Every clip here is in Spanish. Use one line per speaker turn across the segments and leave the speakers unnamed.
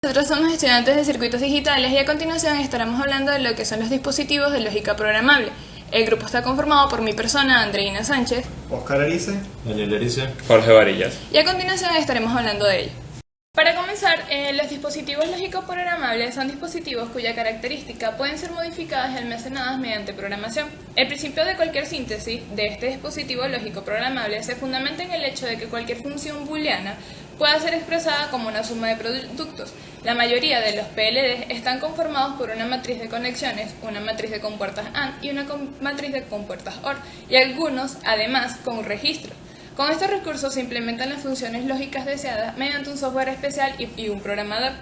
Nosotros somos estudiantes de circuitos digitales y a continuación estaremos hablando de lo que son los dispositivos de lógica programable. El grupo está conformado por mi persona, Andreina Sánchez,
Oscar Arice,
Daniel Erice,
Jorge Varillas.
y a continuación estaremos hablando de ello. Para comenzar, los dispositivos lógicos programables son dispositivos cuya característica pueden ser modificadas y almacenadas mediante programación. El principio de cualquier síntesis de este dispositivo lógico programable se fundamenta en el hecho de que cualquier función booleana pueda ser expresada como una suma de productos. La mayoría de los PLDs están conformados por una matriz de conexiones, una matriz de compuertas AND y una matriz de compuertas OR, y algunos, además, con un registro. Con estos recursos se implementan las funciones lógicas deseadas mediante un software especial y un programador.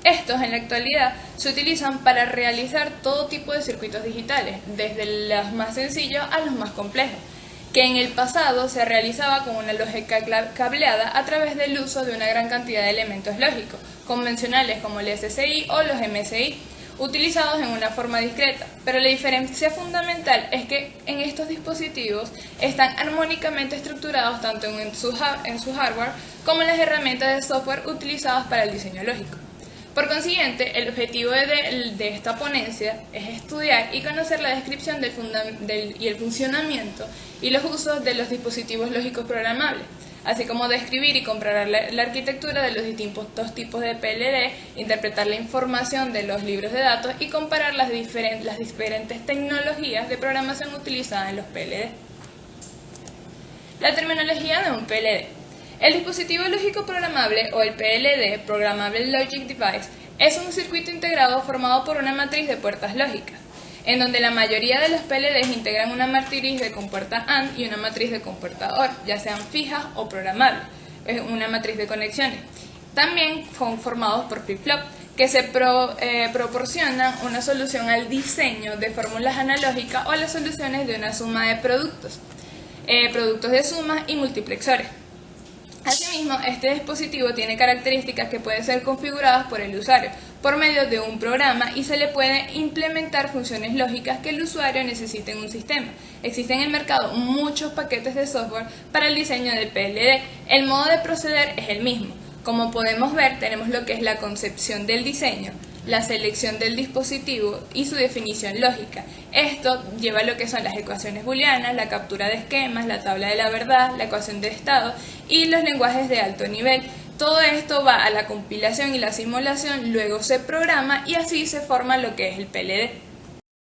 Estos, en la actualidad, se utilizan para realizar todo tipo de circuitos digitales, desde los más sencillos a los más complejos, que en el pasado se realizaba con una lógica cableada a través del uso de una gran cantidad de elementos lógicos, convencionales como el SSI o los MSI, utilizados en una forma discreta, pero la diferencia fundamental es que en estos dispositivos están armónicamente estructurados tanto en su hardware como en las herramientas de software utilizadas para el diseño lógico. Por consiguiente, el objetivo de esta ponencia es estudiar y conocer la descripción y el funcionamiento y los usos de los dispositivos lógicos programables, así como describir y comparar la arquitectura de los distintos tipos de PLD, interpretar la información de los libros de datos y comparar las diferentes tecnologías de programación utilizadas en los PLD. La terminología de un PLD. El dispositivo lógico programable o el PLD, Programmable Logic Device, es un circuito integrado formado por una matriz de puertas lógicas, en donde la mayoría de los PLDs integran una matriz de compuerta AND y una matriz de compuerta OR, ya sean fijas o programables, es una matriz de conexiones. También son formados por flip-flop, que se proporcionan una solución al diseño de fórmulas analógicas o a las soluciones de una suma de productos de suma y multiplexores. Asimismo, este dispositivo tiene características que pueden ser configuradas por el usuario por medio de un programa y se le puede implementar funciones lógicas que el usuario necesite en un sistema. Existen en el mercado muchos paquetes de software para el diseño del PLD. El modo de proceder es el mismo. Como podemos ver, tenemos lo que es la concepción del diseño, la selección del dispositivo y su definición lógica. Esto lleva a lo que son las ecuaciones booleanas, la captura de esquemas, la tabla de la verdad, la ecuación de estado y los lenguajes de alto nivel. Todo esto va a la compilación y la simulación, luego se programa y así se forma lo que es el PLD.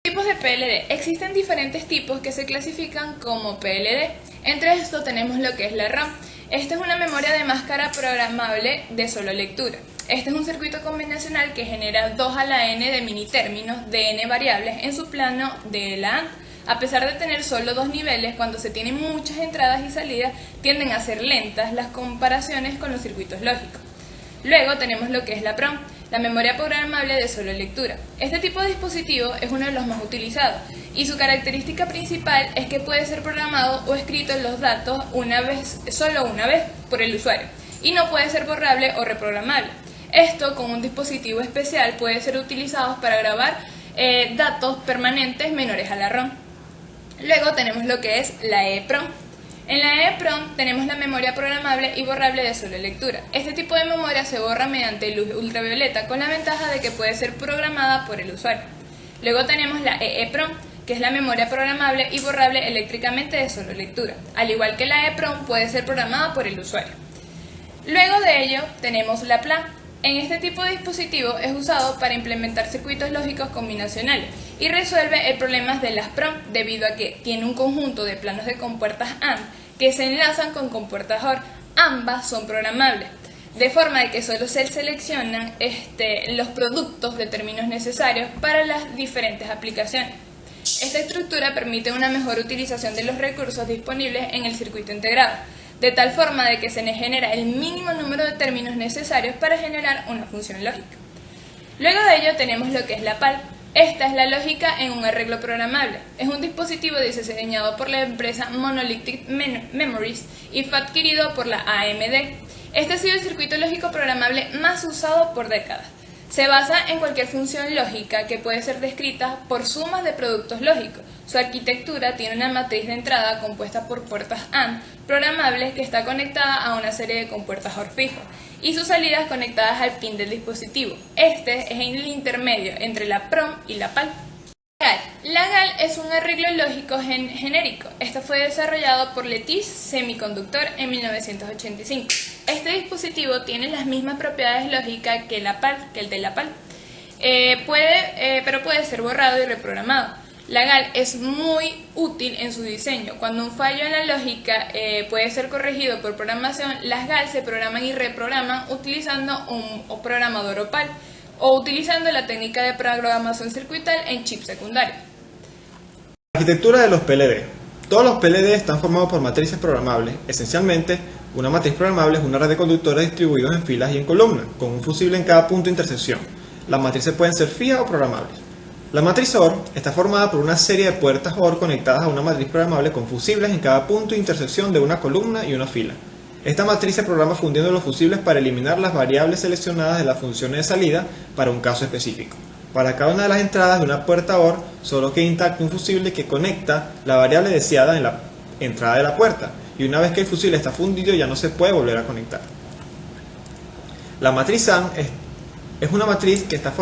Tipos de PLD. Existen diferentes tipos que se clasifican como PLD. Entre estos tenemos lo que es la RAM. Esta es una memoria de máscara programable de solo lectura. Este es un circuito combinacional que genera 2 a la n de mini términos de n variables en su plano de la AND. A pesar de tener solo 2 niveles, cuando se tienen muchas entradas y salidas, tienden a ser lentas las comparaciones con los circuitos lógicos. Luego tenemos lo que es la PROM, la memoria programable de solo lectura. Este tipo de dispositivo es uno de los más utilizados y su característica principal es que puede ser programado o escrito los datos solo una vez por el usuario y no puede ser borrable o reprogramable. Esto, con un dispositivo especial, puede ser utilizado para grabar datos permanentes menores a la ROM. Luego tenemos lo que es la EEPROM. En la EEPROM tenemos la memoria programable y borrable de solo lectura. Este tipo de memoria se borra mediante luz ultravioleta con la ventaja de que puede ser programada por el usuario. Luego tenemos la EEPROM, que es la memoria programable y borrable eléctricamente de solo lectura. Al igual que la EEPROM, puede ser programada por el usuario. Luego de ello tenemos la PLA. En este tipo de dispositivo es usado para implementar circuitos lógicos combinacionales y resuelve el problema de las PROM debido a que tiene un conjunto de planos de compuertas AND que se enlazan con compuertas OR. Ambas son programables, de forma de que solo se seleccionan los productos de términos necesarios para las diferentes aplicaciones. Esta estructura permite una mejor utilización de los recursos disponibles en el circuito integrado, de tal forma de que se genera el mínimo número de términos necesarios para generar una función lógica. Luego de ello tenemos lo que es la PAL. Esta es la lógica en un arreglo programable. Es un dispositivo diseñado por la empresa Monolithic Memories y fue adquirido por la AMD. Este ha sido el circuito lógico programable más usado por décadas. Se basa en cualquier función lógica que puede ser descrita por sumas de productos lógicos. Su arquitectura tiene una matriz de entrada compuesta por puertas AND programables que está conectada a una serie de compuertas OR fijos y sus salidas conectadas al pin del dispositivo. Este es el intermedio entre la PROM y la PAL. La GAL es un arreglo lógico genérico. Esto fue desarrollado por Lattice Semiconductor en 1985. Este dispositivo tiene las mismas propiedades lógicas que el de la PAL, pero puede ser borrado y reprogramado. La GAL es muy útil en su diseño. Cuando un fallo en la lógica puede ser corregido por programación, las GAL se programan y reprograman utilizando un programador OPAL o utilizando la técnica de programación circuital en chip secundario.
Arquitectura de los PLD. Todos los PLD están formados por matrices programables. Esencialmente, una matriz programable es una red de conductores distribuidos en filas y en columnas, con un fusible en cada punto de intersección. Las matrices pueden ser fijas o programables. La matriz OR está formada por una serie de puertas OR conectadas a una matriz programable con fusibles en cada punto de intersección de una columna y una fila. Esta matriz se programa fundiendo los fusibles para eliminar las variables seleccionadas de las funciones de salida para un caso específico. Para cada una de las entradas de una puerta OR, solo queda intacto un fusible que conecta la variable deseada en la entrada de la puerta, y una vez que el fusible está fundido ya no se puede volver a conectar. La matriz AND es una matriz que está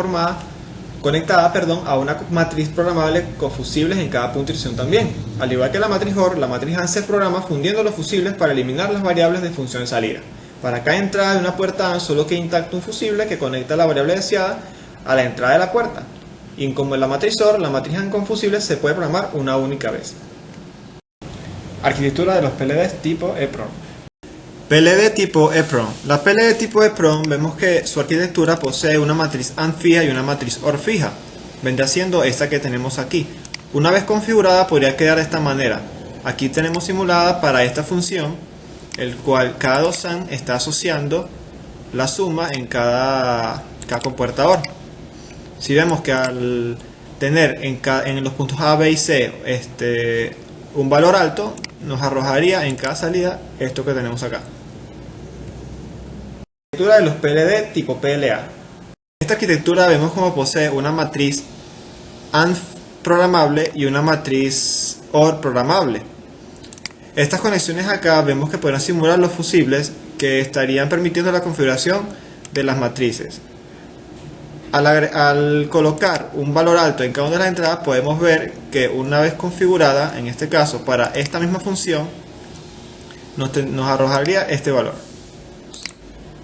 conectada a una matriz programable con fusibles en cada punto de intersección también. Al igual que la matriz OR, la matriz AND se programa fundiendo los fusibles para eliminar las variables de función de salida. Para cada entrada de una puerta AND solo queda intacto un fusible que conecta la variable deseada a la entrada de la puerta. Y como en la matriz OR, la matriz AND con fusibles se puede programar una única vez. Arquitectura de los PLDs tipo EEPROM. PLD tipo EEPROM. La PLD tipo EEPROM vemos que su arquitectura posee una matriz AND fija y una matriz OR fija. Vendría siendo esta que tenemos aquí. Una vez configurada podría quedar de esta manera. Aquí tenemos simulada para esta función, el cual cada dos AND está asociando la suma en cada compuerta OR. Si vemos que al tener en los puntos A, B y C un valor alto, nos arrojaría en cada salida esto que tenemos acá. Arquitectura de los PLD tipo PLA. Esta arquitectura vemos como posee una matriz AND programable y una matriz OR programable. Estas conexiones acá vemos que podrán simular los fusibles que estarían permitiendo la configuración de las matrices. Al colocar un valor alto en cada una de las entradas, podemos ver que una vez configurada, en este caso para esta misma función, nos arrojaría este valor.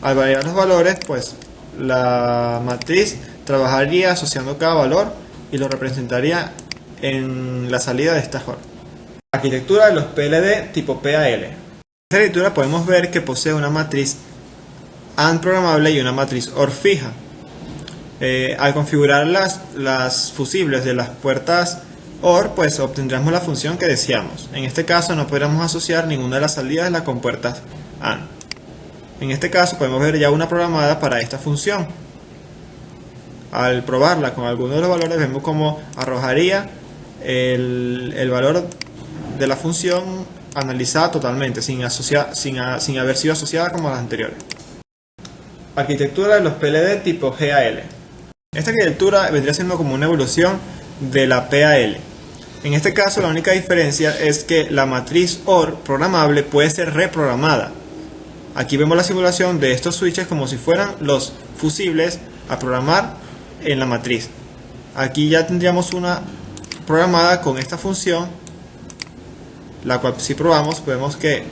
Al variar los valores, pues la matriz trabajaría asociando cada valor y lo representaría en la salida de esta OR. Arquitectura de los PLD tipo PAL. En esta arquitectura podemos ver que posee una matriz AND programable y una matriz OR fija. Al configurar las fusibles de las puertas OR, pues obtendremos la función que deseamos. En este caso no podremos asociar ninguna de las salidas de las compuertas AND. En este caso podemos ver ya una programada para esta función. Al probarla con alguno de los valores vemos cómo arrojaría el valor de la función analizada totalmente, sin haber sido asociada como las anteriores. Arquitectura de los PLD tipo GAL. Esta arquitectura vendría siendo como una evolución de la PAL. En este caso la única diferencia es que la matriz OR programable puede ser reprogramada. Aquí vemos la simulación de estos switches como si fueran los fusibles a programar en la matriz. Aquí ya tendríamos una programada con esta función, la cual si probamos vemos que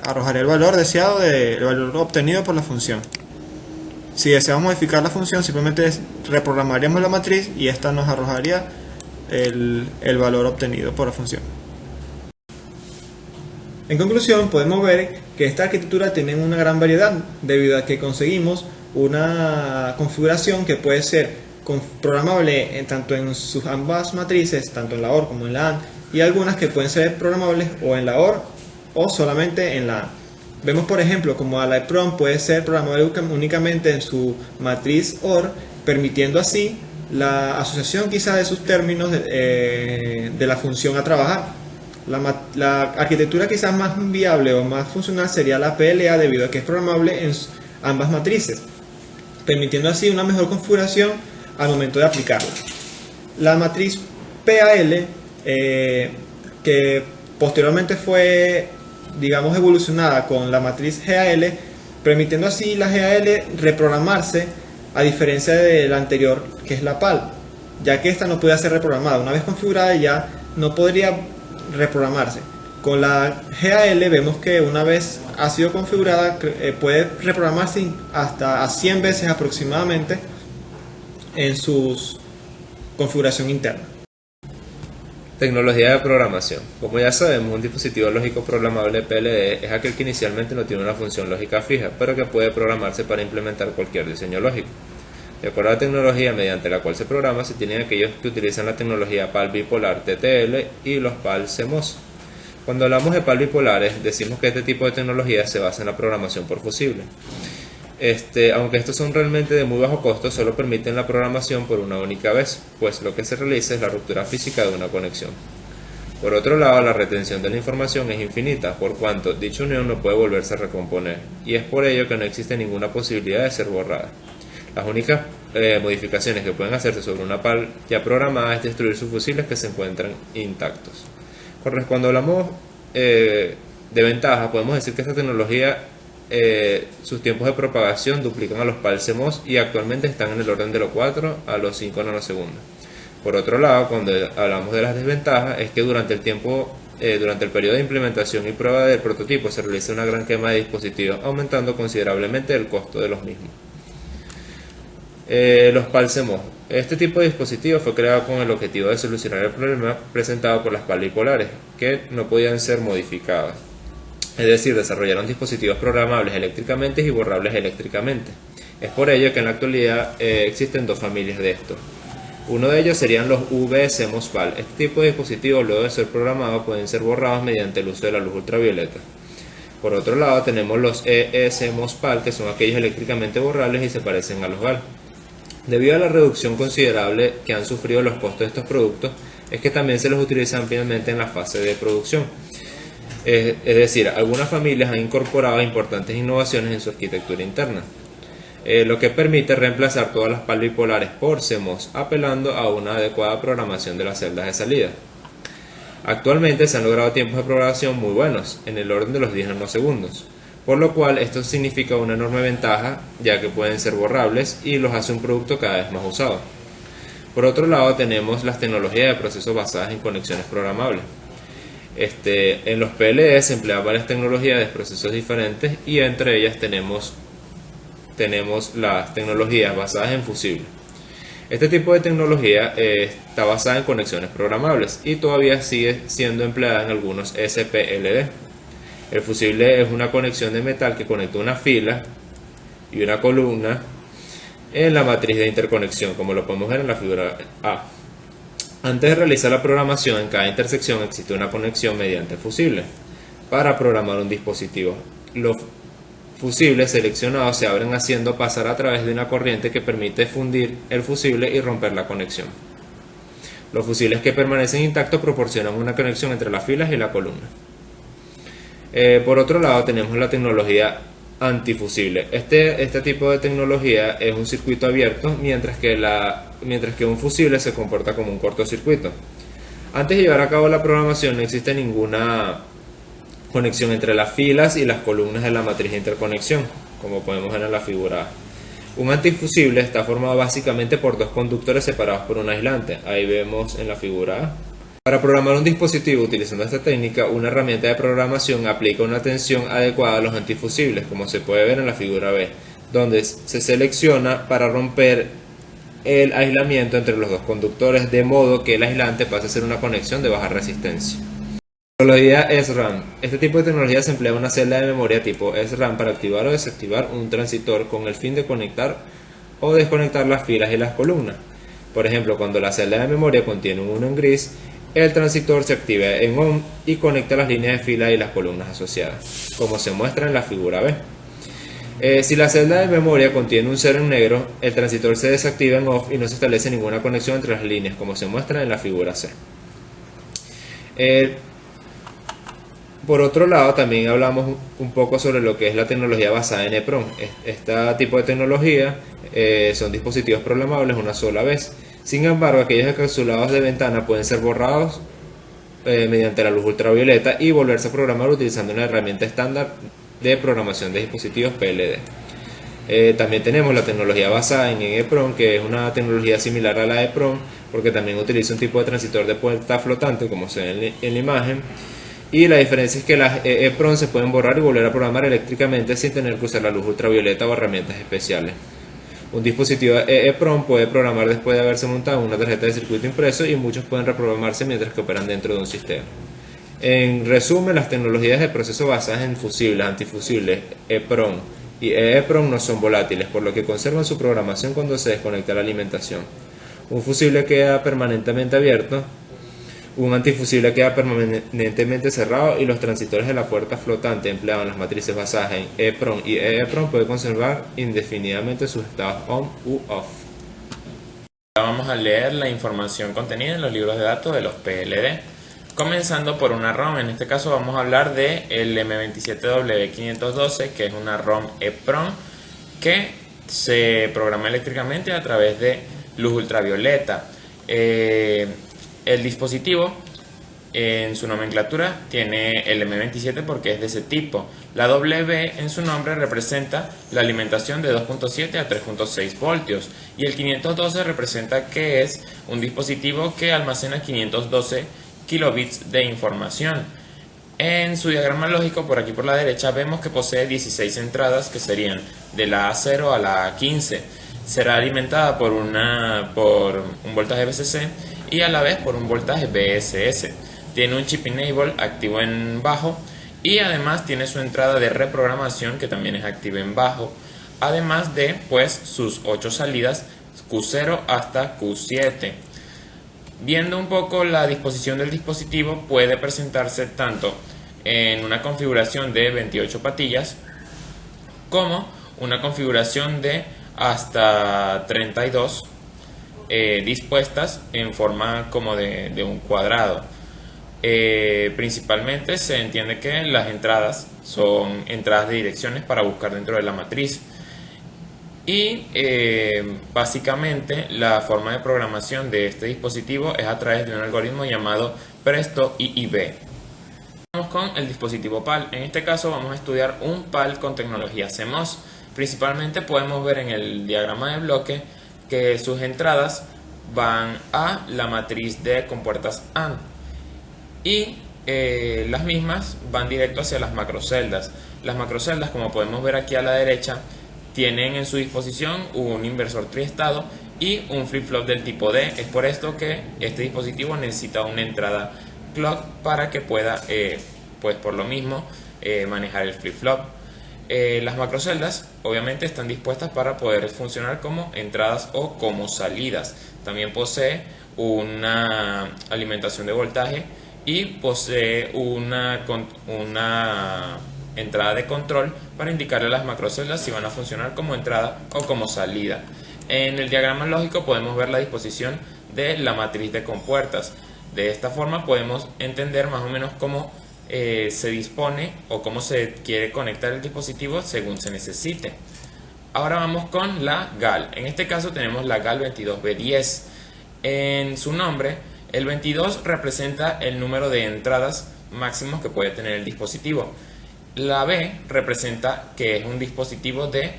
arrojaría el valor deseado el valor obtenido por la función. Si deseamos modificar la función, simplemente reprogramaríamos la matriz y esta nos arrojaría el valor obtenido por la función. En conclusión, podemos ver que esta arquitectura tiene una gran variedad debido a que conseguimos una configuración que puede ser programable tanto en sus ambas matrices, tanto en la OR como en la AND, y algunas que pueden ser programables o en la OR o solamente en la AND. Vemos por ejemplo como la EEPROM puede ser programable únicamente en su matriz OR, permitiendo así la asociación quizá de sus términos de la función a trabajar. La arquitectura quizás más viable o más funcional sería la PLA debido a que es programable en ambas matrices, permitiendo así una mejor configuración al momento de aplicarla. La matriz PAL, que posteriormente fue, digamos, evolucionada con la matriz GAL, permitiendo así la GAL reprogramarse a diferencia de la anterior, que es la PAL, ya que esta no puede ser reprogramada. Una vez configurada ya no podría reprogramarse. Con la GAL vemos que una vez ha sido configurada puede reprogramarse hasta a 100 veces aproximadamente en su configuración interna.
Tecnología de programación. Como ya sabemos, un dispositivo lógico programable PLD es aquel que inicialmente no tiene una función lógica fija, pero que puede programarse para implementar cualquier diseño lógico. De acuerdo a la tecnología mediante la cual se programa, se tienen aquellos que utilizan la tecnología PAL bipolar TTL y los PAL CMOS. Cuando hablamos de PAL bipolares, decimos que este tipo de tecnología se basa en la programación por fusible. Aunque estos son realmente de muy bajo costo, solo permiten la programación por una única vez, pues lo que se realiza es la ruptura física de una conexión. Por otro lado, la retención de la información es infinita, por cuanto dicha unión no puede volverse a recomponer, y es por ello que no existe ninguna posibilidad de ser borrada. Las únicas modificaciones que pueden hacerse sobre una PAL ya programada es destruir sus fusibles que se encuentran intactos. Cuando hablamos de ventajas, podemos decir que esta tecnología sus tiempos de propagación duplican a los PAL CMOS y actualmente están en el orden de los 4 a los 5 nanosegundos. Por otro lado, cuando hablamos de las desventajas, es que durante el periodo de implementación y prueba del prototipo se realiza una gran quema de dispositivos, aumentando considerablemente el costo de los mismos. Los PAL CMOS. Este tipo de dispositivo fue creado con el objetivo de solucionar el problema presentado por las PAL bipolares, que no podían ser modificadas. Es decir, desarrollaron dispositivos programables eléctricamente y borrables eléctricamente. Es por ello que en la actualidad existen dos familias de estos. Uno de ellos serían los VCMOS PAL. Este tipo de dispositivos, luego de ser programados, pueden ser borrados mediante el uso de la luz ultravioleta. Por otro lado, tenemos los ESMOS PAL, que son aquellos eléctricamente borrables y se parecen a los GAL. Debido a la reducción considerable que han sufrido los costos de estos productos, es que también se los utiliza ampliamente en la fase de producción. Es decir, algunas familias han incorporado importantes innovaciones en su arquitectura interna, lo que permite reemplazar todas las PAL bipolares por CMOS, apelando a una adecuada programación de las celdas de salida. Actualmente se han logrado tiempos de programación muy buenos, en el orden de los 10 nanosegundos, por lo cual esto significa una enorme ventaja, ya que pueden ser borrables y los hace un producto cada vez más usado. Por otro lado, tenemos las tecnologías de procesos basadas en conexiones programables. En los PLD se emplean varias tecnologías de procesos diferentes y entre ellas tenemos las tecnologías basadas en fusibles. Este tipo de tecnología está basada en conexiones programables y todavía sigue siendo empleada en algunos SPLD. El fusible es una conexión de metal que conecta una fila y una columna en la matriz de interconexión, como lo podemos ver en la figura A. Antes de realizar la programación, en cada intersección existe una conexión mediante fusible para programar un dispositivo. Los fusibles seleccionados se abren haciendo pasar a través de una corriente que permite fundir el fusible y romper la conexión. Los fusibles que permanecen intactos proporcionan una conexión entre las filas y la columna. Por otro lado, tenemos la tecnología antifusible. Este tipo de tecnología es un circuito abierto, mientras que un fusible se comporta como un cortocircuito. Antes de llevar a cabo la programación no existe ninguna conexión entre las filas y las columnas de la matriz de interconexión, como podemos ver en la figura A. Un antifusible está formado básicamente por dos conductores separados por un aislante. Ahí vemos en la figura A. Para programar un dispositivo utilizando esta técnica, una herramienta de programación aplica una tensión adecuada a los antifusibles, como se puede ver en la figura B, donde se selecciona para romper el aislamiento entre los dos conductores, de modo que el aislante pase a ser una conexión de baja resistencia. Tecnología SRAM. Este tipo de tecnología se emplea en una celda de memoria tipo SRAM para activar o desactivar un transitor con el fin de conectar o desconectar las filas y las columnas. Por ejemplo, cuando la celda de memoria contiene un 1 en gris, el transitor se activa en ON y conecta las líneas de fila y las columnas asociadas, como se muestra en la figura B. Si la celda de memoria contiene un 0 en negro, el transitor se desactiva en OFF y no se establece ninguna conexión entre las líneas, como se muestra en la figura C. Por otro lado, también hablamos un poco sobre lo que es la tecnología basada en EEPROM. Este tipo de tecnología son dispositivos programables una sola vez. Sin embargo, aquellos encapsulados de ventana pueden ser borrados mediante la luz ultravioleta y volverse a programar utilizando una herramienta estándar de programación de dispositivos PLD. También tenemos la tecnología basada en EEPROM, que es una tecnología similar a la EEPROM, porque también utiliza un tipo de transitor de puerta flotante, como se ve en la imagen. Y la diferencia es que las EEPROM se pueden borrar y volver a programar eléctricamente sin tener que usar la luz ultravioleta o herramientas especiales. Un dispositivo EEPROM puede programar después de haberse montado una tarjeta de circuito impreso, y muchos pueden reprogramarse mientras que operan dentro de un sistema. En resumen, las tecnologías de proceso basadas en fusibles, antifusibles, EEPROM y EEPROM no son volátiles, por lo que conservan su programación cuando se desconecta la alimentación. Un fusible queda permanentemente abierto, un antifusible queda permanentemente cerrado, y los transistores de la puerta flotante empleados en las matrices basadas en EEPROM y EEPROM pueden conservar indefinidamente sus estados on u off.
Ahora vamos a leer la información contenida en los libros de datos de los PLD. Comenzando por una ROM, en este caso vamos a hablar de el M27W512, que es una ROM EEPROM que se programa eléctricamente a través de luz ultravioleta. El dispositivo en su nomenclatura tiene el M27 porque es de ese tipo. La W en su nombre representa la alimentación de 2.7 a 3.6 voltios y el 512 representa que es un dispositivo que almacena 512 kilobits de información. En su diagrama lógico, por aquí por la derecha, vemos que posee 16 entradas, que serían de la A0 a la A15. Será alimentada por un voltaje VCC y a la vez por un voltaje VSS. Tiene un chip enable activo en bajo y además tiene su entrada de reprogramación, que también es activa en bajo, además de sus 8 salidas Q0 hasta Q7. Viendo un poco la disposición del dispositivo, puede presentarse tanto en una configuración de 28 patillas como una configuración de hasta 32 dispuestas en forma como de un cuadrado. Principalmente se entiende que las entradas son entradas de direcciones para buscar dentro de la matriz. Y básicamente la forma de programación de este dispositivo es a través de un algoritmo llamado Presto IIB. Vamos con el dispositivo PAL. En este caso vamos a estudiar un PAL con tecnología CMOS. Principalmente podemos ver en el diagrama de bloque que sus entradas van a la matriz de compuertas AND y las mismas van directo hacia las macroceldas. Las macroceldas, como podemos ver aquí a la derecha, tienen en su disposición un inversor triestado y un flip-flop del tipo D. Es por esto que este dispositivo necesita una entrada clock para que pueda, por lo mismo, manejar el flip-flop. Las macroceldas obviamente están dispuestas para poder funcionar como entradas o como salidas. También posee una alimentación de voltaje y posee una entrada de control para indicarle a las macroceldas si van a funcionar como entrada o como salida. En el diagrama lógico podemos ver la disposición de la matriz de compuertas. De esta forma podemos entender más o menos cómo se dispone o cómo se quiere conectar el dispositivo según se necesite. Ahora vamos con la GAL. En este caso tenemos la GAL 22B10. En su nombre, el 22 representa el número de entradas máximos que puede tener el dispositivo. La B representa que es un dispositivo de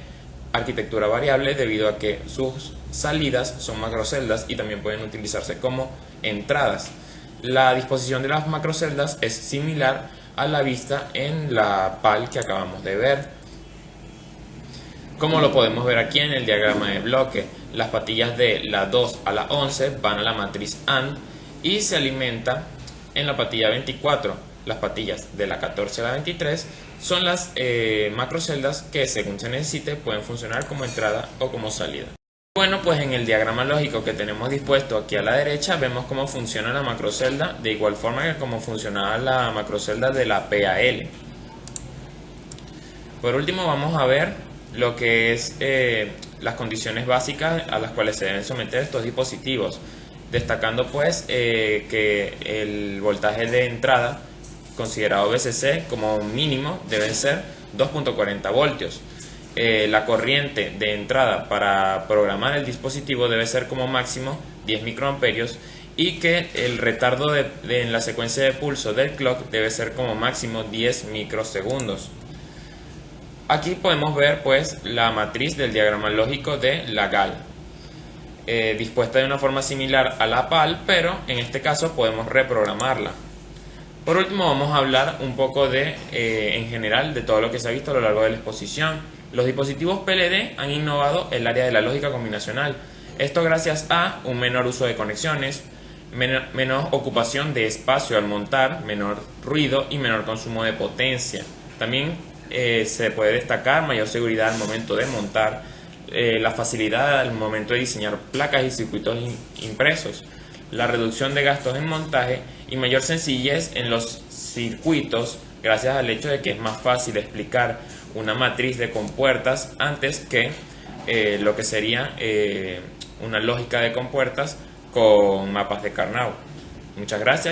arquitectura variable debido a que sus salidas son macroceldas y también pueden utilizarse como entradas. La disposición de las macroceldas es similar a la vista en la PAL que acabamos de ver. Como lo podemos ver aquí en el diagrama de bloque, las patillas de la 2 a la 11 van a la matriz AND y se alimenta en la patilla 24. Las patillas de la 14 a la 23 son las macroceldas que según se necesite pueden funcionar como entrada o como salida. Bueno, pues en el diagrama lógico que tenemos dispuesto aquí a la derecha vemos cómo funciona la macrocelda de igual forma que cómo funcionaba la macrocelda de la PAL. Por último vamos a ver lo que es las condiciones básicas a las cuales se deben someter estos dispositivos, destacando pues que el voltaje de entrada considerado VCC como mínimo deben ser 2.40 voltios. La corriente de entrada para programar el dispositivo debe ser como máximo 10 microamperios y que el retardo en la secuencia de pulso del clock debe ser como máximo 10 microsegundos. Aquí podemos ver pues la matriz del diagrama lógico de la GAL, dispuesta de una forma similar a la PAL, pero en este caso podemos reprogramarla. Por último vamos a hablar un poco en general de todo lo que se ha visto a lo largo de la exposición. Los dispositivos PLD han innovado el área de la lógica combinacional. Esto gracias a un menor uso de conexiones, menor ocupación de espacio al montar, menor ruido y menor consumo de potencia. También se puede destacar mayor seguridad al momento de montar, la facilidad al momento de diseñar placas y circuitos impresos, la reducción de gastos en montaje y mayor sencillez en los circuitos gracias al hecho de que es más fácil explicar una matriz de compuertas antes que lo que sería una lógica de compuertas con mapas de Carnot. Muchas gracias.